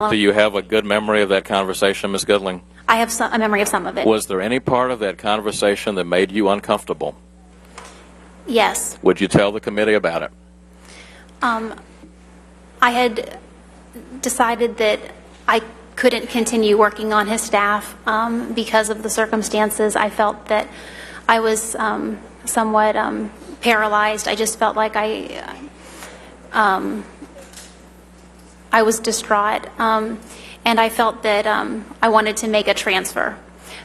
Do you have a good memory of that conversation, Ms. Goodling? I have a memory of some of it. Was there any part of that conversation that made you uncomfortable? Yes. Would you tell the committee about it? I had decided that I couldn't continue working on his staff because of the circumstances. I felt that I was somewhat paralyzed. I just felt like I was distraught, and I felt that I wanted to make a transfer.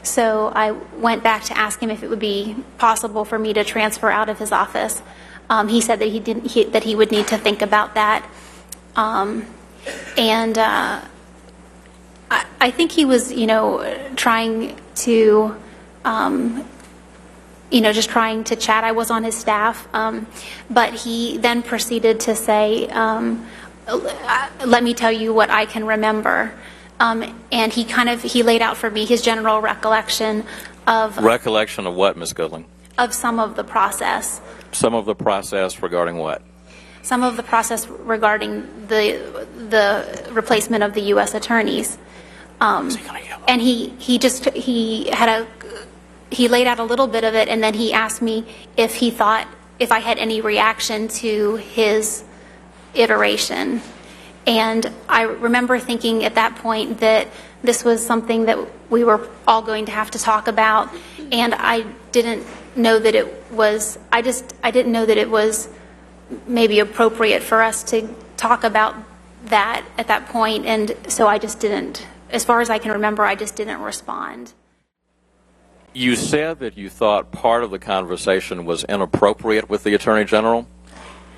So I went back to ask him if it would be possible for me to transfer out of his office. He said that that he would need to think about that, and I think he was, trying to, just trying to chat. I was on his staff, but he then proceeded to say, let me tell you what I can remember. And he laid out for me his general recollection of... Recollection of what, Ms. Goodling? Of some of the process. Some of the process regarding what? Some of the process regarding the replacement of the U.S. attorneys. And he laid out a little bit of it, and then he asked me if I had any reaction to his iteration. And I remember thinking at that point that this was something that we were all going to have to talk about, and I didn't know that it was, I didn't know that it was maybe appropriate for us to talk about that at that point, and so I just didn't, as far as I can remember, I just didn't respond. You said that you thought part of the conversation was inappropriate with the Attorney General.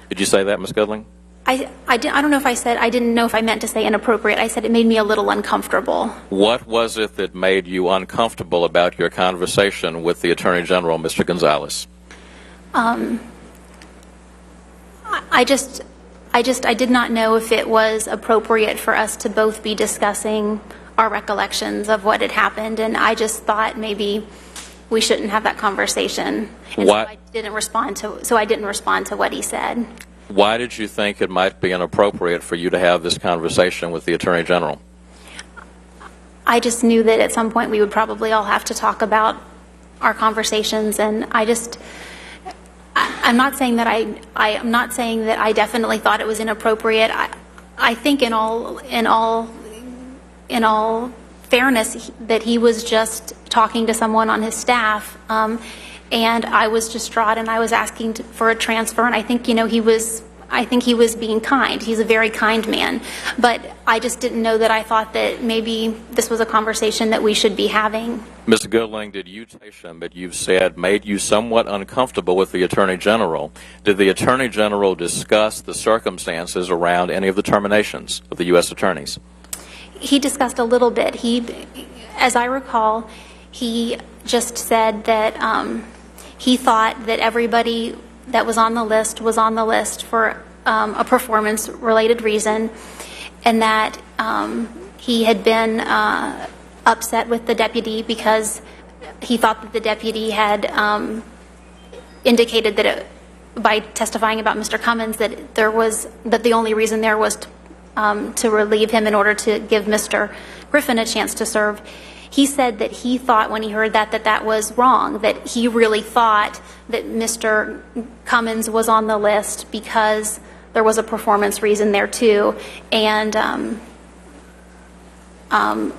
Did you say that, Ms. Goodling? I don't know if I said, I didn't know if I meant to say inappropriate. I said it made me a little uncomfortable. What was it that made you uncomfortable about your conversation with the Attorney General, Mr. Gonzales? I did not know if it was appropriate for us to both be discussing our recollections of what had happened, and I just thought maybe we shouldn't have that conversation. And what? So I didn't respond to what he said. Why did you think it might be inappropriate for you to have this conversation with the Attorney General? I just knew that at some point we would probably all have to talk about our conversations, and I'm not saying that I'm not saying that I definitely thought it was inappropriate. I think in all fairness that he was just talking to someone on his staff, and I was distraught, and I was asking for a transfer, and I think he was being kind. He's a very kind man, but I just didn't know that I thought that maybe this was a conversation that we should be having. Mr. Goodling, did you that you've said made you somewhat uncomfortable with the Attorney General? Did the Attorney General discuss the circumstances around any of the terminations of the U.S. attorneys? He discussed a little bit. As I recall, he just said that he thought that everybody that was on the list for a performance-related reason, and that he had been upset with the deputy because he thought that the deputy had indicated that by testifying about Mr. Cummins that the only reason there was to relieve him in order to give Mr. Griffin a chance to serve. He said that he thought when he heard that was wrong, that he really thought that Mr. Cummins was on the list because there was a performance reason there too. And, I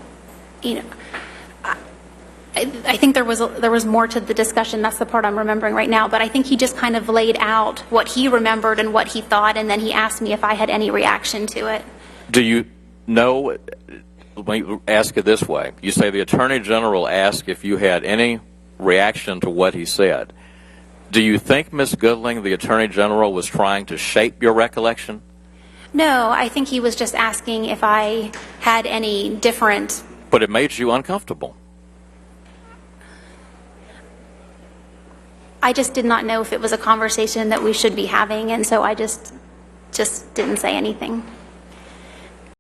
think there was more to the discussion. That's the part I'm remembering right now. But I think he just kind of laid out what he remembered and what he thought, and then he asked me if I had any reaction to it. Do you know... Let me ask it this way. You say the Attorney General asked if you had any reaction to what he said. Do you think, Ms. Goodling, the Attorney General was trying to shape your recollection? No, I think he was just asking if I had any different... But it made you uncomfortable. I just did not know if it was a conversation that we should be having, and so I just didn't say anything.